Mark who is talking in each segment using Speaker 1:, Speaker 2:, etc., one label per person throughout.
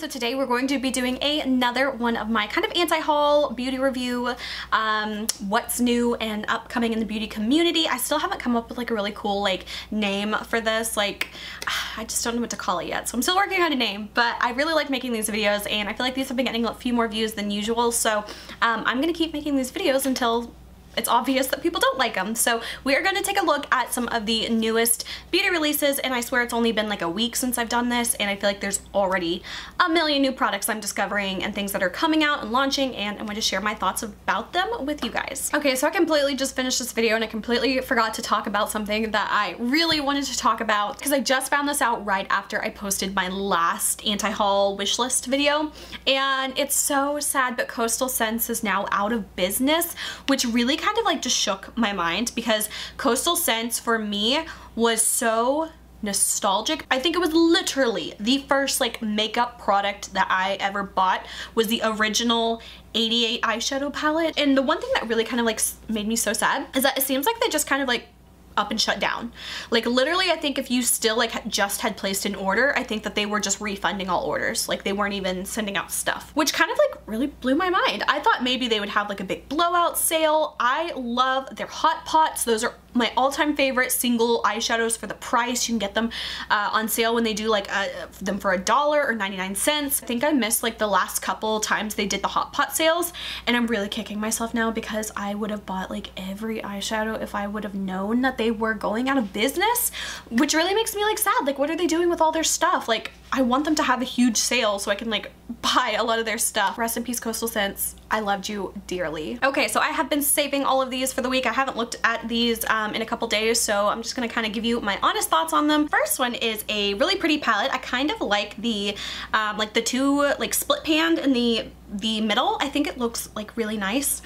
Speaker 1: So today we're going to be doing another one of my kind of anti-haul beauty review, what's new and upcoming in the beauty community. I still haven't come up with like a really cool like name for this. Like, I just don't know what to call it yet. So I'm still working on a name, but I really like making these videos and I feel like these have been getting a few more views than usual. So I'm gonna keep making these videos until it's obvious that people don't like them. So we are going to take a look at some of the newest beauty releases, and I swear it's only been like a week since I've done this, and I feel like there's already a million new products I'm discovering and things that are coming out and launching, and I'm going to share my thoughts about them with you guys. Okay, so I completely just finished this video and I completely forgot to talk about something that I really wanted to talk about because I just found this out right after I posted my last anti-haul wishlist video, and it's so sad, but Coastal Scents is now out of business, which really kind of like just shook my mind because Coastal Scents for me was so nostalgic. I think it was literally the first like makeup product that I ever bought was the original 88 eyeshadow palette. And the one thing that really kind of like made me so sad is that it seems like they just kind of like up and shut down. Like literally, I think if you still like just had placed an order, I think that they were just refunding all orders. Like they weren't even sending out stuff, which kind of like really blew my mind. I thought maybe they would have like a big blowout sale. I love their hot pots. Those are my all-time favorite single eyeshadows for the price. You can get them on sale when they do like them for $1 or 99 cents. I think I missed like the last couple times they did the hot pot sales, and I'm really kicking myself now because I would have bought like every eyeshadow if I would have known that they were going out of business, which really makes me like sad. Like, what are they doing with all their stuff? Like, I want them to have a huge sale so I can like buy a lot of their stuff. Rest in peace, Coastal Scents. I loved you dearly. Okay, so I have been saving all of these for the week. I haven't looked at these in a couple days, so I'm just gonna kind of give you my honest thoughts on them. First one is a really pretty palette. I kind of like the two like split pan in the middle. I think it looks like really nice.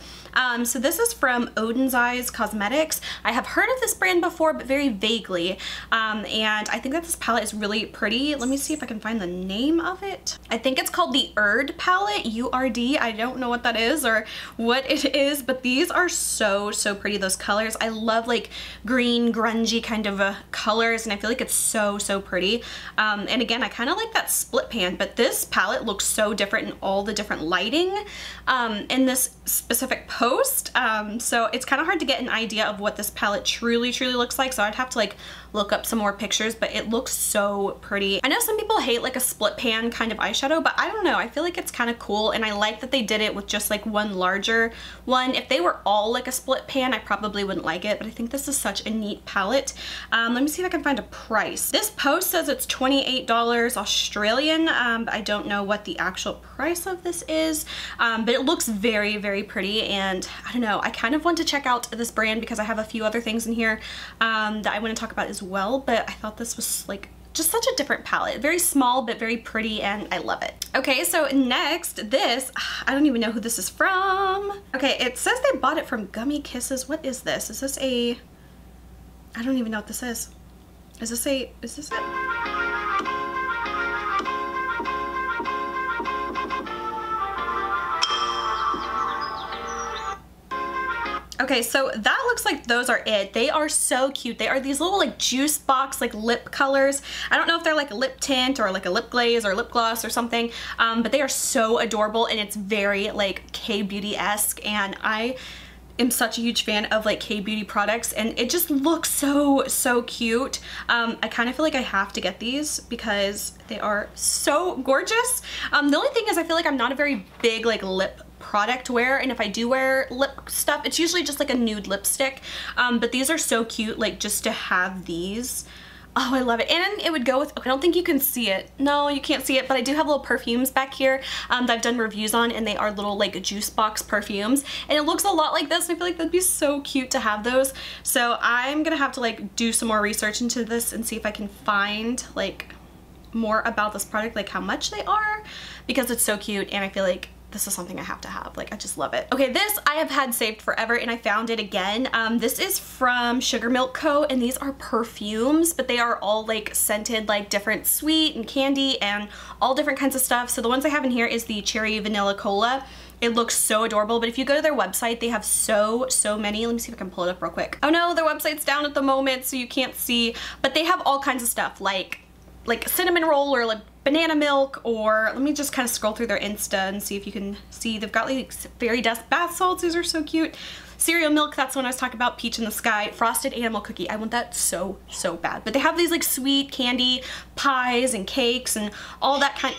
Speaker 1: So this is from Odin's Eyes Cosmetics. I have heard of this brand before, but very vaguely. And I think that this palette is really pretty. Let me see if I can find the name of it. I think it's called the Urd palette, U-R-D. I don't know what that is or what it is, but these are so, so pretty. Those colors. I love like green, grungy kind of colors, and I feel like it's so, so pretty. And again, I kind of like that split pan, but this palette looks so different in all the different lighting in this specific post. So it's kind of hard to get an idea of what this palette truly looks like, so I'd have to like look up some more pictures, but it looks so pretty. I know some people hate like a split pan kind of eyeshadow, but I don't know, I feel like it's kind of cool, and I like that they did it with just like one larger one. If they were all like a split pan, I probably wouldn't like it, but I think this is such a neat palette. Let me see if I can find a price. This post says it's $28 Australian, but I don't know what the actual price of this is, but it looks very, very pretty, and I don't know, I kind of want to check out this brand because I have a few other things in here that I want to talk about as well, but I thought this was like just such a different palette. Very small, but very pretty, and I love it. Okay, so next, this, I don't even know who this is from. Okay, it says they bought it from Gummy Kisses. What is this? Is this a, I don't even know what this is. Is this it? Okay, so that looks like those are it. They are so cute. They are these little like juice box like lip colors. I don't know if they're like a lip tint or like a lip glaze or lip gloss or something, but they are so adorable, and it's very like K-beauty-esque, and I am such a huge fan of like K-beauty products, and it just looks so cute. I kind of feel like I have to get these because they are so gorgeous. The only thing is I feel like I'm not a very big like lip product wear, and if I do wear lip stuff, it's usually just like a nude lipstick, but these are so cute, like just to have these. Oh, I love it. And it would go with, okay, I don't think you can see it. No, you can't see it, but I do have little perfumes back here that I've done reviews on, and they are little like juice box perfumes, and it looks a lot like this, and I feel like that'd be so cute to have those. So I'm gonna have to like do some more research into this and see if I can find like more about this product, like how much they are, because it's so cute, and I feel like this is something I have to have. Like, I just love it. Okay, this I have had saved forever, and I found it again. This is from Sugar Milk Co., and these are perfumes, but they are all like scented, like different sweet and candy and all different kinds of stuff. So the ones I have in here is the Cherry Vanilla Cola. It looks so adorable, but if you go to their website, they have so many. Let me see if I can pull it up real quick. Oh no, their website's down at the moment, so you can't see, but they have all kinds of stuff like cinnamon roll or like banana milk, or let me just kind of scroll through their Insta and see if you can see. They've got like fairy dust bath salts. These are so cute. Cereal milk, that's the one I was talking about. Peach in the sky. Frosted animal cookie. I want that so bad. But they have these like sweet candy pies and cakes and all that kind.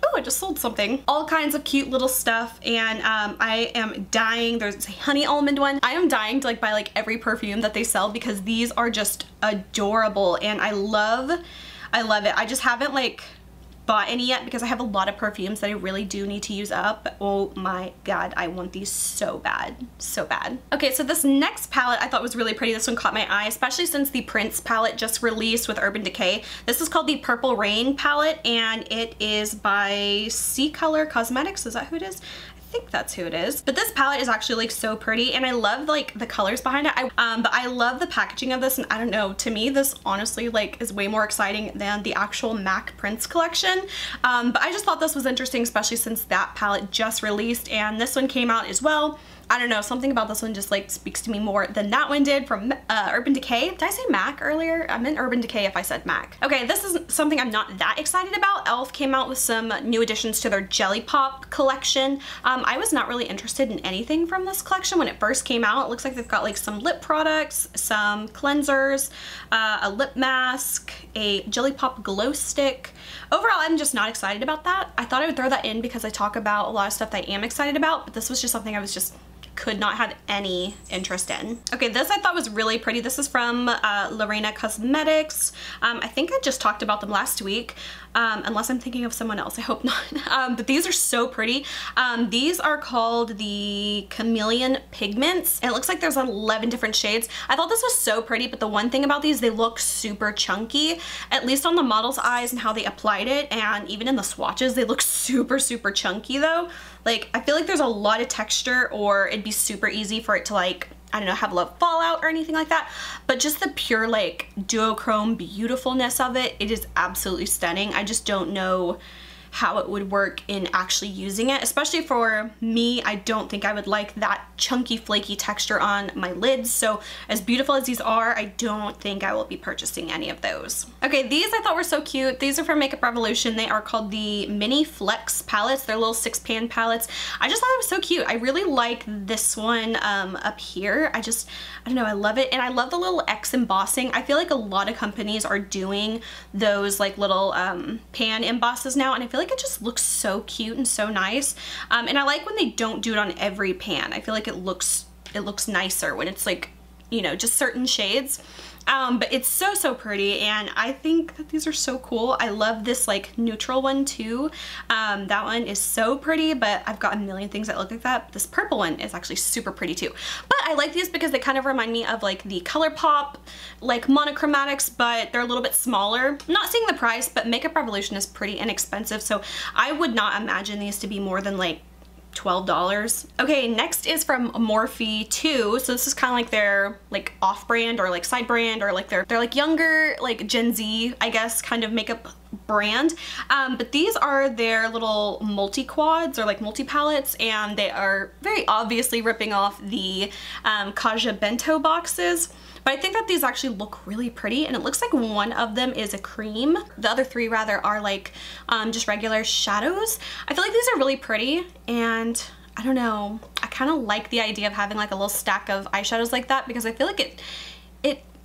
Speaker 1: Oh, I just sold something. All kinds of cute little stuff, and I am dying. There's a honey almond one. I am dying to like buy like every perfume that they sell because these are just adorable, and I love it. I just haven't like bought any yet because I have a lot of perfumes that I really do need to use up. Oh my god, I want these so bad, so bad. Okay, so this next palette I thought was really pretty. This one caught my eye, especially since the Prince palette just released with Urban Decay. This is called the Purple Rain palette, and it is by Kvd Cosmetics. Is that who it is? I think that's who it is. But this palette is actually like so pretty, and I love like the colors behind it. But I love the packaging of this, and I don't know, to me this honestly like is way more exciting than the actual MAC Prince collection. But I just thought this was interesting, especially since that palette just released and this one came out as well. I don't know, something about this one just like speaks to me more than that one did from Urban Decay. Did I say MAC earlier? I meant Urban Decay if I said MAC. Okay, this is something I'm not that excited about. e.l.f. came out with some new additions to their Jelly Pop collection. I was not really interested in anything from this collection when it first came out. It looks like they've got like some lip products, some cleansers, a lip mask, a Jelly Pop glow stick. Overall, I'm just not excited about that. I thought I would throw that in because I talk about a lot of stuff that I am excited about, but this was just something I was just could not have any interest in. Okay, this I thought was really pretty. This is from Moira Cosmetics. I think I just talked about them last week, unless I'm thinking of someone else. I hope not. But these are so pretty. These are called the Chameleon Pigments, and it looks like there's 11 different shades. I thought this was so pretty, but the one thing about these, they look super chunky, at least on the model's eyes and how they applied it, and even in the swatches, they look super chunky though. Like, I feel like there's a lot of texture, or it'd be super easy for it to like, I don't know, have a lot of fallout or anything like that. But just the pure like duochrome beautifulness of it, it is absolutely stunning. I just don't know how it would work in actually using it, especially for me. I don't think I would like that chunky flaky texture on my lids, so as beautiful as these are, I don't think I will be purchasing any of those. Okay, these I thought were so cute. These are from Makeup Revolution. They are called the Mini Flex palettes. They're little 6-pan palettes. I just thought it was so cute. I really like this one up here. I don't know, I love it, and I love the little X embossing. I feel like a lot of companies are doing those like little pan embosses now, and I feel like it just looks so cute and so nice. And I like when they don't do it on every pan. I feel like it looks nicer when it's like, you know, just certain shades. But it's so pretty, and I think that these are so cool. I love this like neutral one too. That one is so pretty, but I've got a million things that look like that. This purple one is actually super pretty too. But I like these because they kind of remind me of like the Colourpop like monochromatics, but they're a little bit smaller. I'm not seeing the price, but Makeup Revolution is pretty inexpensive, so I would not imagine these to be more than like $12. Okay, next is from Morphe 2. So this is kind of like their like off-brand or like side brand, or like they're like younger, like Gen Z, I guess, kind of makeup brand. But these are their little multi-quads or like multi-palettes, and they are very obviously ripping off the Kaja bento boxes. But I think that these actually look really pretty, and it looks like one of them is a cream. The other three rather are like just regular shadows. I feel like these are really pretty, and I don't know, I kind of like the idea of having like a little stack of eyeshadows like that, because I feel like it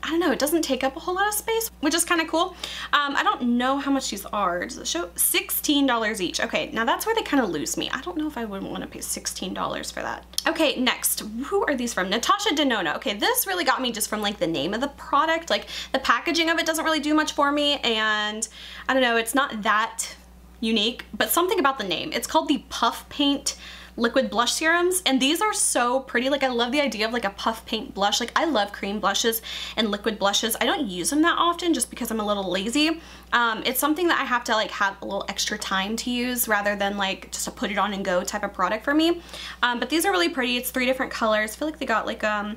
Speaker 1: I don't know, it doesn't take up a whole lot of space, which is kind of cool. I don't know how much these are. Does it show? $16 each. Okay, now that's where they kind of lose me. I don't know if I would want to pay $16 for that. Okay, next, who are these from? Natasha Denona. Okay, this really got me just from like the name of the product. Like the packaging of it doesn't really do much for me, and I don't know, it's not that unique, but something about the name. It's called the Puff Paint liquid blush serums, and these are so pretty. Like, I love the idea of like a puff paint blush. Like, I love cream blushes and liquid blushes. I don't use them that often just because I'm a little lazy. It's something that I have to like have a little extra time to use rather than like just a put it on and go type of product for me. But these are really pretty. It's 3 different colors. I feel like they got like a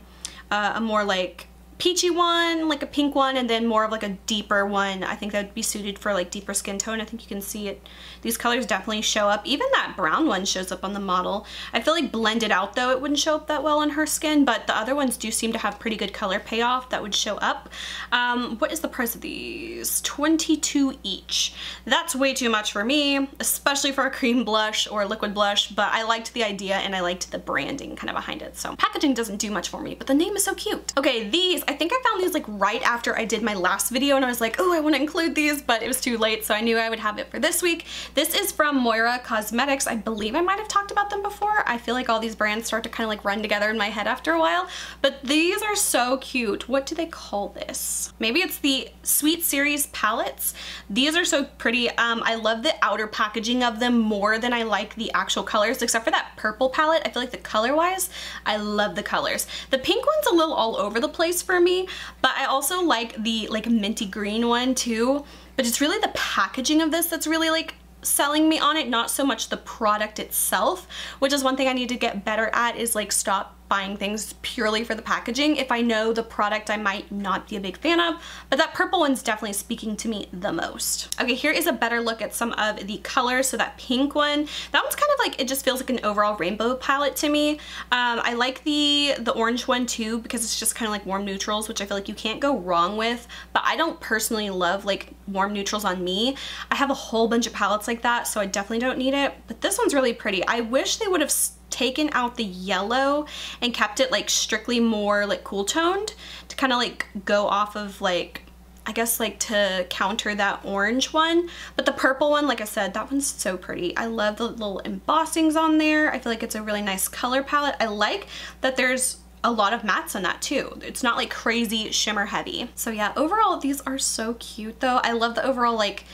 Speaker 1: more like peachy one, like a pink one, and then more of like a deeper one. I think that would be suited for like deeper skin tone. I think you can see it. These colors definitely show up. Even that brown one shows up on the model. I feel like blended out though, it wouldn't show up that well on her skin, but the other ones do seem to have pretty good color payoff that would show up. What is the price of these? $22 each. That's way too much for me, especially for a cream blush or a liquid blush, but I liked the idea and I liked the branding kind of behind it. So packaging doesn't do much for me, but the name is so cute. Okay, these, I think I found these like right after I did my last video and I was like, oh, I want to include these, but it was too late, so I knew I would have it for this week. This is from Moira Cosmetics. I believe I might have talked about them before. I feel like all these brands start to kind of like run together in my head after a while, but these are so cute. What do they call this? Maybe it's the Sweet Series palettes. These are so pretty. I love the outer packaging of them more than I like the actual colors, except for that purple palette. I feel like the color wise, I love the colors. The pink one's a little all over the place for me, but I also like the like minty green one too. But it's really the packaging of this that's really like selling me on it, not so much the product itself, which is one thing I need to get better at, is like stop buying things purely for the packaging. If I know the product, I might not be a big fan of, but that purple one's definitely speaking to me the most. Okay, here is a better look at some of the colors. So that pink one, that one's kind of like, it just feels like an overall rainbow palette to me. I like the orange one too, because it's just kind of like warm neutrals, which I feel like you can't go wrong with, but I don't personally love like warm neutrals on me. I have a whole bunch of palettes like that, so I definitely don't need it, but this one's really pretty. I wish they would have taken out the yellow and kept it like strictly more like cool toned to kind of like go off of like, I guess like to counter that orange one. But the purple one, like I said, that one's so pretty. I love the little embossings on there. I feel like it's a really nice color palette. I like that there's a lot of mattes on that too. It's not like crazy shimmer heavy. So yeah, overall these are so cute though. I love the overall like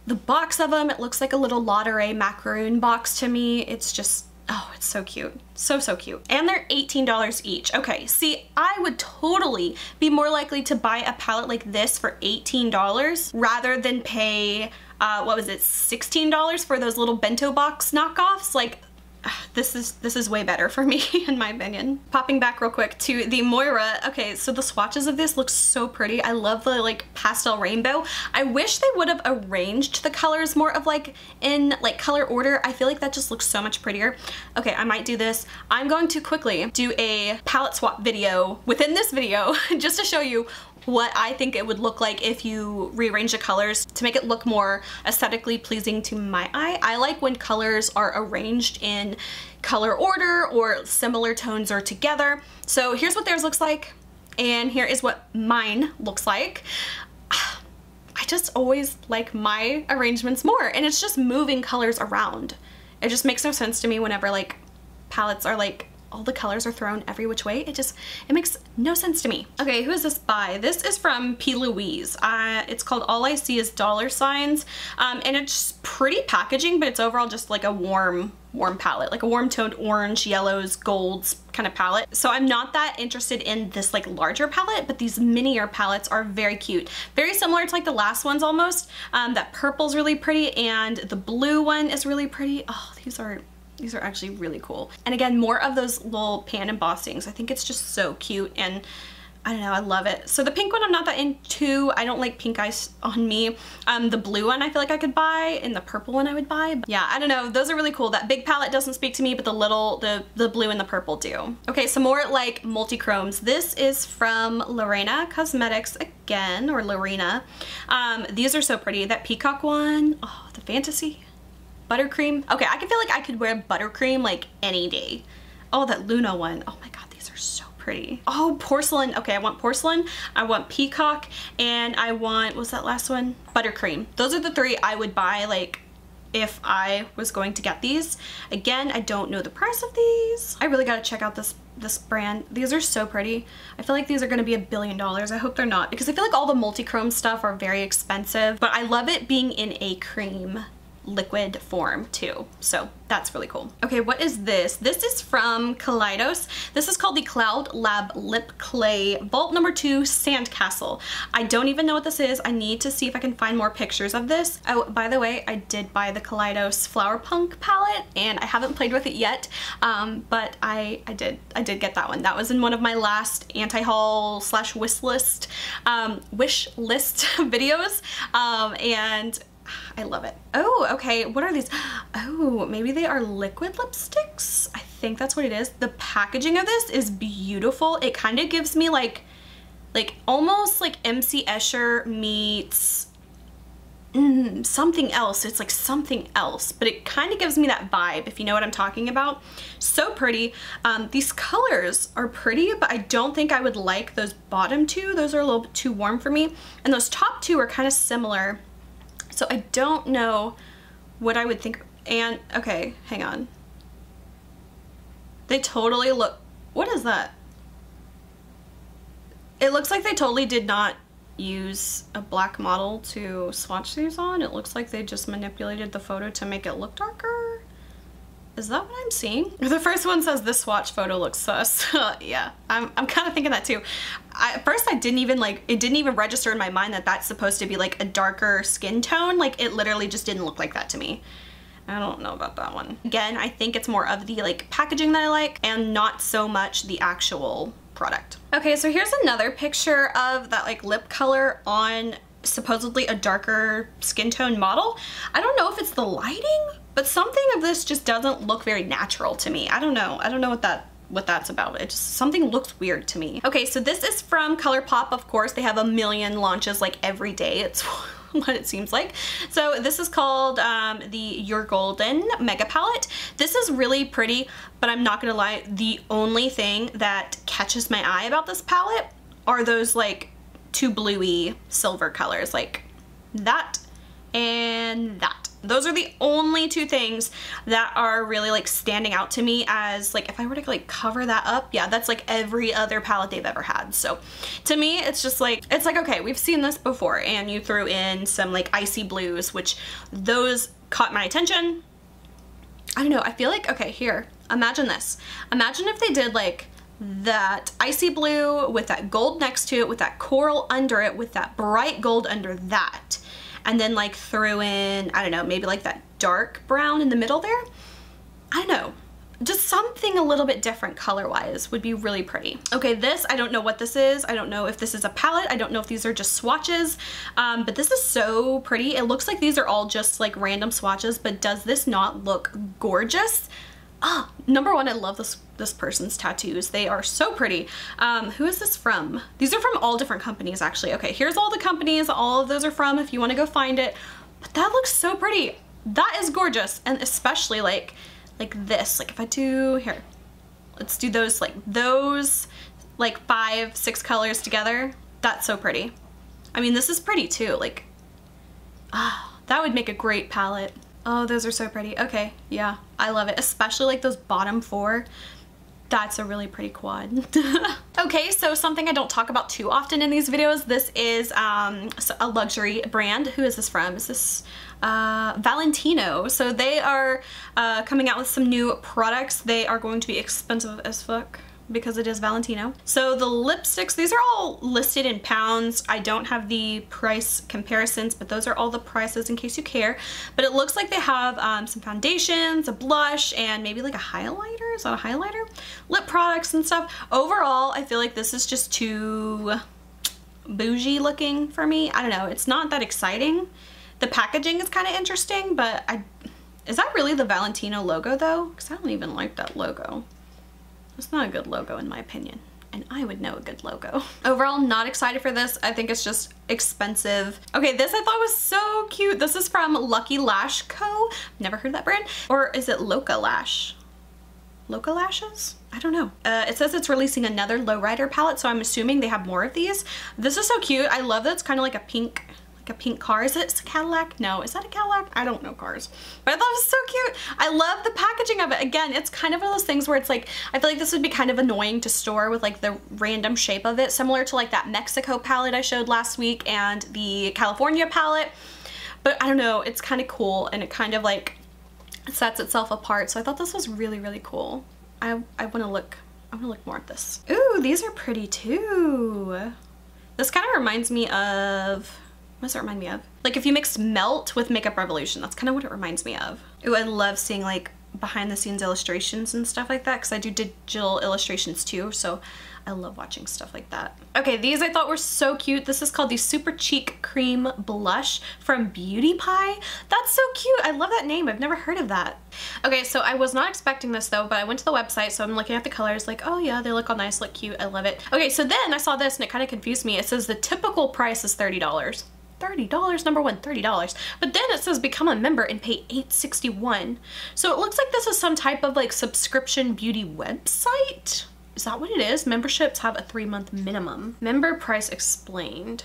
Speaker 1: the box of them. It looks like a little Lauderay macaroon box to me. It's just, oh, it's so cute. So, so cute. And they're $18 each. Okay, see, I would totally be more likely to buy a palette like this for $18 rather than pay, what was it, $16 for those little bento box knockoffs. Like, this is way better for me in my opinion. Popping back real quick to the Moira. Okay, so the swatches of this look so pretty. I love the like pastel rainbow. I wish they would have arranged the colors more of like in like color order. I feel like that just looks so much prettier. Okay, I might do this. I'm going to quickly do a palette swap video within this video just to show you what I think it would look like if you rearrange the colors to make it look more aesthetically pleasing to my eye. I like when colors are arranged in color order or similar tones are together. So here's what theirs looks like, and here is what mine looks like. I just always like my arrangements more, and it's just moving colors around. It just makes no sense to me whenever like palettes are like all the colors are thrown every which way. It makes no sense to me. Okay, who is this by? This is from Louise. It's called All I See Is Dollar Signs, and it's pretty packaging, but it's overall just like a warm palette, like a warm toned orange, yellows, golds kind of palette. So I'm not that interested in this like larger palette, but these minier palettes are very cute. Very similar to like the last ones almost. That purple's really pretty and the blue one is really pretty. Oh, these are actually really cool. And again, more of those little pan embossings. I think it's just so cute, and I don't know, I love it. So the pink one I'm not that into. I don't like pink eyes on me. The blue one I feel like I could buy, and the purple one I would buy. But yeah, I don't know, those are really cool. That big palette doesn't speak to me, but the blue and the purple do. Okay, some more like multi-chromes. This is from Lorena Cosmetics again, or Lorena. These are so pretty. That peacock one, oh, the fantasy. Buttercream. Okay, I can feel like I could wear buttercream like any day. Oh, that Luna one. Oh my god, these are so pretty. Oh, porcelain. Okay, I want porcelain, I want peacock, and I want, what's that last one? Buttercream. Those are the three I would buy like if I was going to get these. Again, I don't know the price of these. I really gotta check out this brand. These are so pretty. I feel like these are gonna be $1 billion. I hope they're not, because I feel like all the multi-chrome stuff are very expensive, but I love it being in a cream liquid form too. So that's really cool. Okay, what is this? This is from Collidos. This is called the Cloud Lab Lip Clay Vault number 2 Sandcastle. I don't even know what this is. I need to see if I can find more pictures of this. Oh, by the way, I did buy the Collidos Flower Punk palette and I haven't played with it yet, but I did get that one. That was in one of my last anti-haul / wish list videos, and I love it. Oh, okay, what are these? Oh, maybe they are liquid lipsticks? I think that's what it is. The packaging of this is beautiful. It kind of gives me like almost like MC Escher meets something else. It's like something else, but it kind of gives me that vibe, if you know what I'm talking about. So pretty. These colors are pretty, but I don't think I would like those bottom two. Those are a little bit too warm for me. And those top two are kind of similar. So I don't know what I would think. And okay, hang on. They totally look, what is that? It looks like they totally did not use a black model to swatch these on. It looks like they just manipulated the photo to make it look darker. Is that what I'm seeing? The first one says this swatch photo looks sus. Yeah, I'm kind of thinking that too. At first I didn't even it didn't even register in my mind that that's supposed to be like a darker skin tone. Like it literally just didn't look like that to me. I don't know about that one. Again, I think it's more of the like packaging that I like and not so much the actual product. Okay, so here's another picture of that like lip color on supposedly a darker skin tone model. I don't know if it's the lighting, but something of this just doesn't look very natural to me. I don't know what that's about. It just, something looks weird to me. Okay, so this is from Colourpop, of course. They have a million launches like every day. It's what it seems like. So this is called the Your Golden Mega Palette. This is really pretty, but I'm not gonna lie, the only thing that catches my eye about this palette are those like two bluey silver colors, like that and that. Those are the only two things that are really like standing out to me as like, if I were to like cover that up, yeah, that's like every other palette they've ever had. So to me, it's just like, it's like, okay, we've seen this before, and you threw in some like icy blues, which those caught my attention. I don't know, I feel like, okay, here, imagine this. Imagine if they did like that icy blue with that gold next to it, with that coral under it, with that bright gold under that. And then like threw in, I don't know, maybe like that dark brown in the middle there. I don't know, just something a little bit different color-wise would be really pretty. Okay, this, I don't know what this is. I don't know if this is a palette. I don't know if these are just swatches, but this is so pretty. It looks like these are all just like random swatches, but does this not look gorgeous? Ah, number one, I love this person's tattoos. They are so pretty. Who is this from? These are from all different companies, actually. Okay, here's all the companies all of those are from if you want to go find it. But that looks so pretty. That is gorgeous, and especially like this. Like if I do here, let's do those like 5, 6 colors together. That's so pretty. I mean, this is pretty too. Like, that would make a great palette. Oh, those are so pretty. Okay, yeah, I love it. Especially like those bottom 4. That's a really pretty quad. Okay, so something I don't talk about too often in these videos. This is a luxury brand. Who is this from? Is this Valentino? So they are coming out with some new products. They are going to be expensive as fuck, because it is Valentino. So the lipsticks, these are all listed in pounds. I don't have the price comparisons, but those are all the prices in case you care. But it looks like they have some foundations, a blush, and maybe like a highlighter. Is that a highlighter? Lip products and stuff. Overall, I feel like this is just too bougie looking for me. I don't know, it's not that exciting. The packaging is kind of interesting, but is that really the Valentino logo though? Because I don't even like that logo. It's not a good logo in my opinion, and I would know a good logo. Overall, not excited for this. I think it's just expensive. Okay, this I thought was so cute. This is from Lucky Lash Co. Never heard that brand. Or is it Loca Lash? Loca Lashes? I don't know. It says it's releasing another lowrider palette, so I'm assuming they have more of these. This is so cute. I love that it's kind of like a pink car. Is it a Cadillac? No, is that a Cadillac? I don't know cars, but I thought it was so cute. I love the packaging of it. Again, it's kind of one of those things where it's like, I feel like this would be kind of annoying to store with like the random shape of it, similar to like that Mexico palette I showed last week and the California palette. but I don't know, it's kind of cool and it kind of like sets itself apart. So I thought this was really, really cool. I want to look more at this. Ooh, these are pretty too. This kind of reminds me of, what does it remind me of? Like if you mixed Melt with Makeup Revolution, that's kind of what it reminds me of. Ooh, I love seeing like behind the scenes illustrations and stuff like that because I do digital illustrations too, so I love watching stuff like that. Okay, these I thought were so cute. This is called the Super Cheek Cream Blush from Beauty Pie. That's so cute. I love that name. I've never heard of that. Okay, so I was not expecting this though, but I went to the website, so I'm looking at the colors like, oh yeah, they look all nice, look cute. I love it. Okay, so then I saw this and it kind of confused me. It says the typical price is $30. $30, number one, $30. But then it says become a member and pay $8.61. So it looks like this is some type of like subscription beauty website. Is that what it is? Memberships have a 3-month minimum. Member price explained.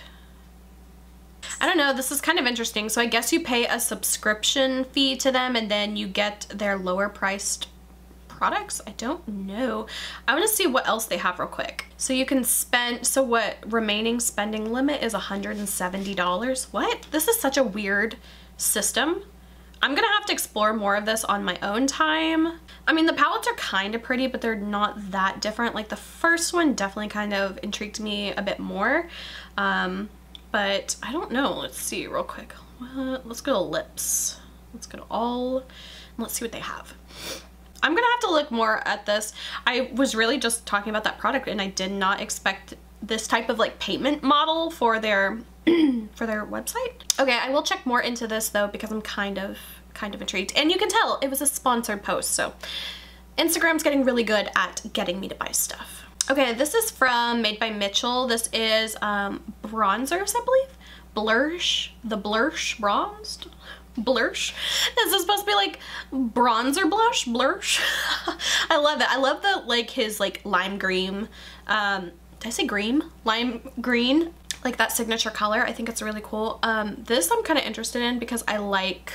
Speaker 1: I don't know, this is kind of interesting. So I guess you pay a subscription fee to them and then you get their lower priced products. I don't know. I want to see what else they have real quick. So you can spend, so what, remaining spending limit is $170. What? This is such a weird system. I'm gonna have to explore more of this on my own time. I mean, the palettes are kind of pretty, but they're not that different. Like the first one definitely kind of intrigued me a bit more. But I don't know. Let's see real quick. Let's go to lips. Let's go to all, let's see what they have. I'm gonna have to look more at this. I was really just talking about that product and I did not expect this type of like payment model for their for their website. Okay, I will check more into this though because I'm kind of intrigued. And you can tell it was a sponsored post, so Instagram's getting really good at getting me to buy stuff. Okay, this is from Made by Mitchell. This is bronzers, I believe. Blursh, the Blursh bronzed. Blursh. This is supposed to be like bronzer blush, Blursh. I love it. I love the like his like lime green. Did I say green? Lime green, like that signature color. I think it's really cool. This I'm kind of interested in because I like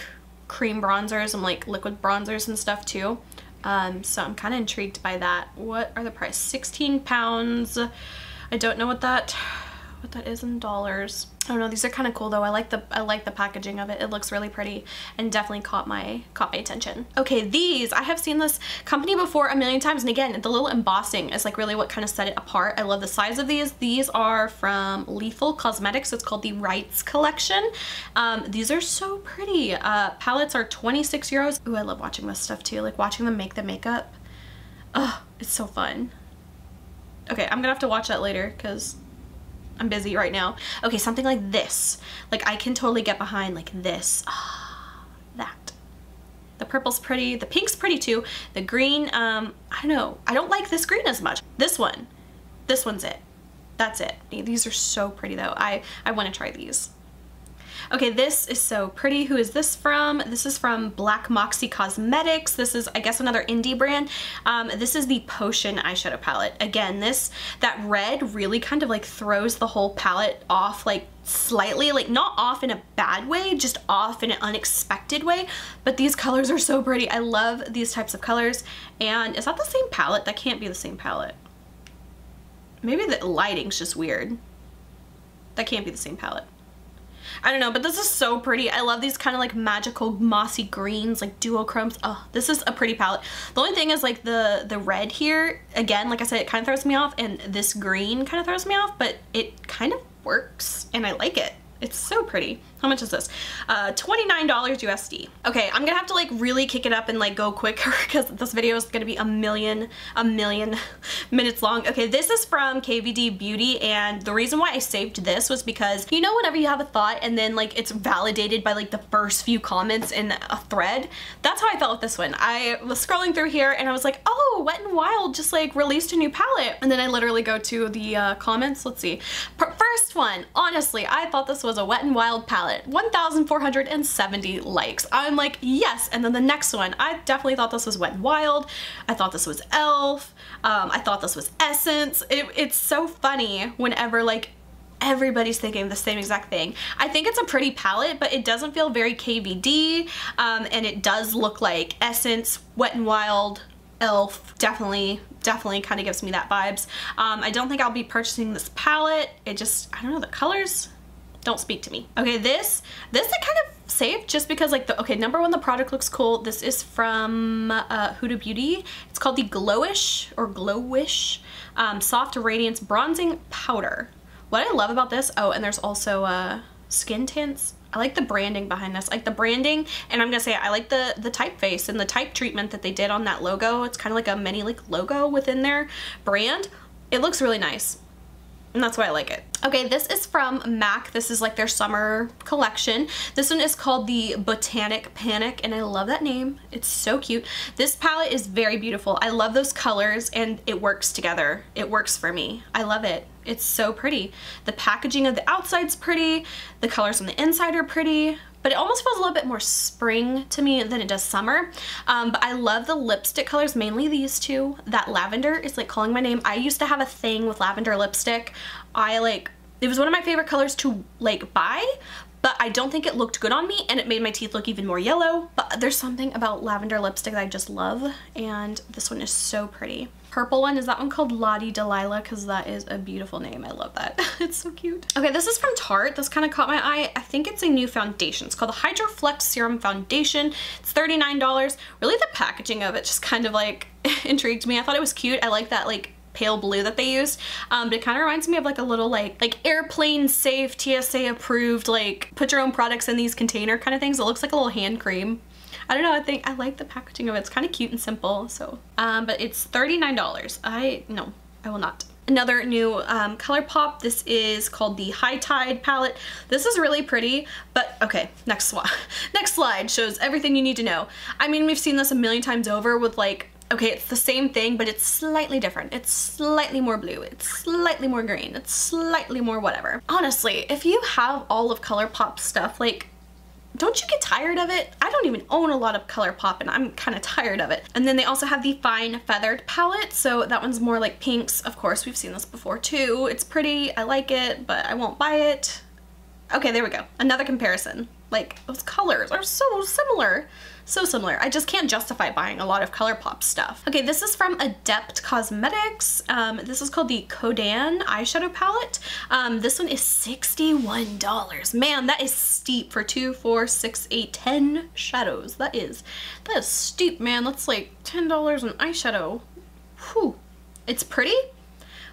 Speaker 1: cream bronzers and like liquid bronzers and stuff too. So I'm kind of intrigued by that. What are the price? 16 pounds. I don't know what that is in dollars. I don't know, these are kind of cool though. I like the packaging of it. It looks really pretty and definitely caught my attention. Okay, these, I have seen this company before a million times, and again, the little embossing is like really what kind of set it apart. I love the size of these. These are from Lethal Cosmetics. It's called the Rights Collection. These are so pretty. Palettes are 26 euros. Ooh, I love watching this stuff too, like watching them make the makeup. Oh, it's so fun. Okay, I'm gonna have to watch that later because I'm busy right now. Okay, something like this. Like I can totally get behind like this. That. The purple's pretty. The pink's pretty too. The green, I don't know. I don't like this green as much. This one's it. That's it. These are so pretty though. I want to try these. Okay, this is so pretty. Who is this from? This is from Black Moxie Cosmetics. This is, I guess, another indie brand. This is the Potion eyeshadow palette. Again, that red really kind of like throws the whole palette off like slightly, like not off in a bad way, just off in an unexpected way. But these colors are so pretty. I love these types of colors. And is that the same palette? That can't be the same palette. Maybe the lighting's just weird. That can't be the same palette. I don't know, but this is so pretty. I love these kind of like magical mossy greens, like duochromes. Oh, this is a pretty palette. The only thing is like the red here, again, like I said, it kind of throws me off, and this green kind of throws me off, but it kind of works and I like it. It's so pretty. How much is this? $29 USD. Okay, I'm gonna have to like really kick it up and like go quicker because this video is gonna be a million minutes long. Okay, this is from Kvd Beauty, and the reason why I saved this was because, you know, whenever you have a thought and then like it's validated by like the first few comments in a thread, that's how I felt with this one. I was scrolling through here and I was like, oh, Wet n Wild just like released a new palette, and then I literally go to the comments. Let's see. First one, honestly, I thought this was a Wet n Wild palette. 1,470 likes. I'm like, yes. And then the next one, I definitely thought this was Wet n Wild. I thought this was e.l.f. I thought this was Essence. It's so funny whenever like everybody's thinking the same exact thing. I think it's a pretty palette, but it doesn't feel very KVD, and it does look like Essence, Wet n Wild, e.l.f. Definitely kind of gives me that vibes. I don't think I'll be purchasing this palette. It just, I don't know, the colors don't speak to me. Okay, this kind of safe just because like okay, number one, the product looks cool. This is from Kvd Beauty. It's called the Glowish Soft Radiance Bronzing Powder. What I love about this, oh, and there's also skin tints. I like the branding behind this. I like the branding, and I'm gonna say I like the typeface and the type treatment that they did on that logo. It's kind of like a mini like logo within their brand. It looks really nice, and that's why I like it. Okay, this is from MAC. This is like their summer collection. This one is called the Botanic Panic, and I love that name. It's so cute. This palette is very beautiful. I love those colors, and it works together. It works for me. I love it. It's so pretty. The packaging of the outside's pretty. The colors on the inside are pretty. But it almost feels a little bit more spring to me than it does summer. But I love the lipstick colors, mainly these two. That lavender is like calling my name. I used to have a thing with lavender lipstick. It was one of my favorite colors to like buy, but I don't think it looked good on me, and it made my teeth look even more yellow. But there's something about lavender lipstick that I just love, and this one is so pretty. Purple one is that one called Lottie Delilah, because that is a beautiful name. I love that. It's so cute. Okay, this is from Tarte. This kind of caught my eye. I think it's a new foundation. It's called the Hydroflex Serum Foundation. It's $39. Really, the packaging of it just kind of like intrigued me. I thought it was cute. I like that like pale blue that they used, but it kind of reminds me of like a little like airplane safe, TSA approved, like put your own products in these container kind of things. It looks like a little hand cream. I don't know, I think I like the packaging of it. It's kind of cute and simple. So but it's $39. No, I will not. Another new Colourpop. This is called the High Tide palette. This is really pretty, but okay, next slide shows everything you need to know. I mean, we've seen this a million times over with like, okay, it's the same thing, but it's slightly different. It's slightly more blue. It's slightly more green. It's slightly more whatever. Honestly, if you have all of Colourpop stuff, like, don't you get tired of it? I don't even own a lot of Colourpop, and I'm kind of tired of it. And then they also have the Fine Feathered palette, so that one's more like pinks. Of course, we've seen this before too. It's pretty, I like it, but I won't buy it. Okay, there we go. Another comparison. Like, those colors are so similar. So similar. I just can't justify buying a lot of Colourpop stuff. Okay, this is from Kvd Cosmetics. This is called the Codan eyeshadow palette. This one is $61. Man, that is steep for 2, 4, 6, 8, 10 shadows. That is steep, man. That's like $10 on eyeshadow. Whew. It's pretty,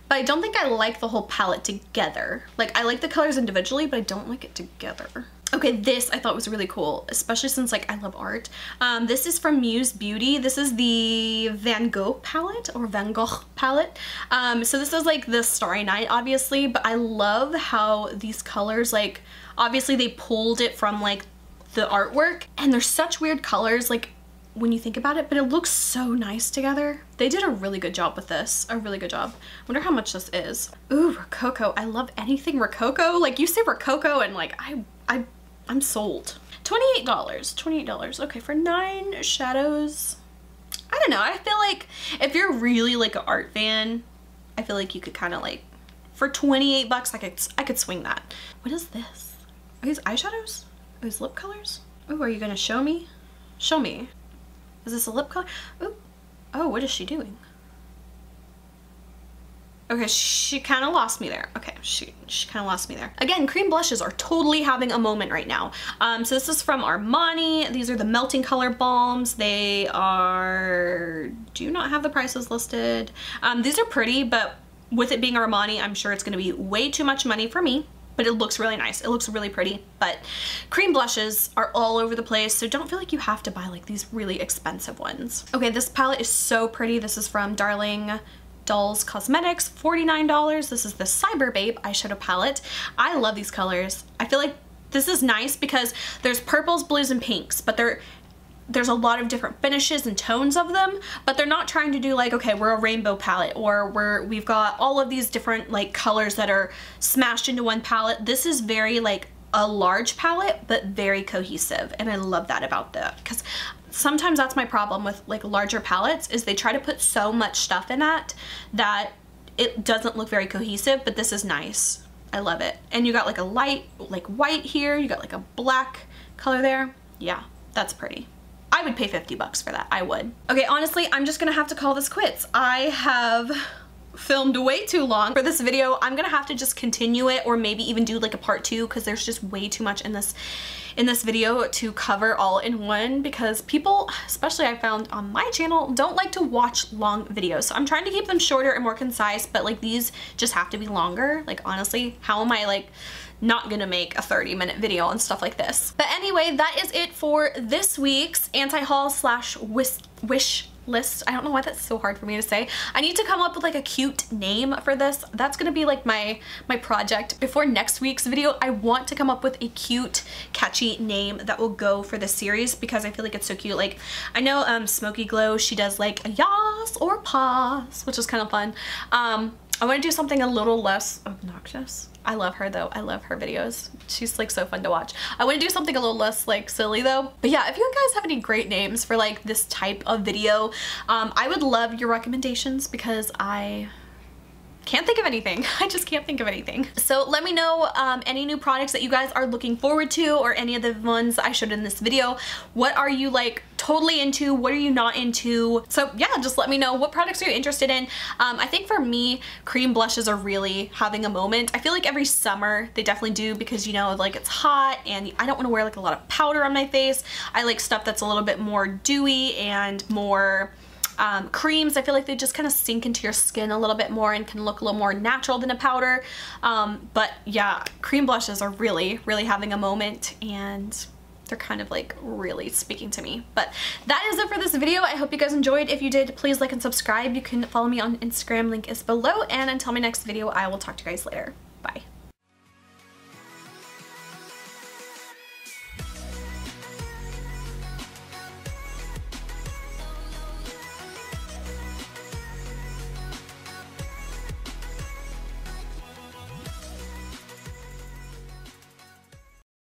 Speaker 1: but I don't think I like the whole palette together. Like, I like the colors individually, but I don't like it together. Okay, this I thought was really cool, especially since like I love art. This is from Muse Beauty. This is the Van Gogh palette, or Van Gogh palette. So this is like the Starry Night, obviously, but I love how these colors, like, obviously they pulled it from like the artwork, and they're such weird colors, like, when you think about it, but it looks so nice together. They did a really good job with this, a really good job. I wonder how much this is. Ooh, Rococo. I love anything Rococo. Like, you say Rococo and like, I'm sold. $28, $28. Okay, for 9 shadows. I don't know, I feel like if you're really like an art fan, I feel like you could kind of like, for 28 bucks, I could swing that. What is this? Are these eyeshadows? Are these lip colors? Oh, are you gonna show me? Show me. Is this a lip color? Ooh. Oh, what is she doing? Okay, she kind of lost me there. Okay, she kind of lost me there. Again, cream blushes are totally having a moment right now. So this is from Armani. These are the Melting Color Balms. They are, do not have the prices listed. These are pretty, but with it being Armani, I'm sure it's gonna be way too much money for me, but it looks really nice. It looks really pretty, but cream blushes are all over the place, so don't feel like you have to buy like these really expensive ones. Okay, this palette is so pretty. This is from Darling Dolls Cosmetics, $49. This is the Cyber Babe eyeshadow palette. I love these colors. I feel like this is nice because there's purples, blues, and pinks, but there's a lot of different finishes and tones of them, but they're not trying to do like, okay, we're a rainbow palette, or we've got all of these different like colors that are smashed into one palette. This is very like a large palette, but very cohesive, and I love that about that, because sometimes that's my problem with like larger palettes, is they try to put so much stuff in that it doesn't look very cohesive, but this is nice. I love it. And you got like a light like white here, you got like a black color there. Yeah, that's pretty. I would pay 50 bucks for that. I would. Okay, honestly, I'm just gonna have to call this quits. I have filmed way too long for this video. I'm gonna have to just continue it, or maybe even do like a part 2, because there's just way too much in this video to cover all in one, because people, especially I found on my channel, don't like to watch long videos. So I'm trying to keep them shorter and more concise, but like these just have to be longer. Like honestly, how am I like not gonna make a 30-minute video on stuff like this? But anyway, that is it for this week's anti-haul slash wish list. I don't know why that's so hard for me to say. I need to come up with like a cute name for this. That's gonna be like my project before next week's video. I want to come up with a cute, catchy name that will go for this series, because I feel like it's so cute. Like I know Smoky Glow, she does like a yas or pause, which is kind of fun. I want to do something a little less obnoxious. I love her though. I love her videos. She's like so fun to watch. I want to do something a little less like silly though. But yeah, if you guys have any great names for like this type of video, I would love your recommendations, because I can't think of anything. I just can't think of anything. So let me know any new products that you guys are looking forward to, or any of the ones I showed in this video. What are you like totally into? What are you not into? So yeah, just let me know what products are you interested in. I think for me, cream blushes are really having a moment. I feel like every summer they definitely do, because you know, like it's hot and I don't want to wear like a lot of powder on my face. I like stuff that's a little bit more dewy and more creams. I feel like they just kind of sink into your skin a little bit more and can look a little more natural than a powder. But yeah, cream blushes are really, really having a moment, and they're kind of like really speaking to me. But that is it for this video. I hope you guys enjoyed. If you did, please like and subscribe. You can follow me on Instagram, link is below, and until my next video, I will talk to you guys later.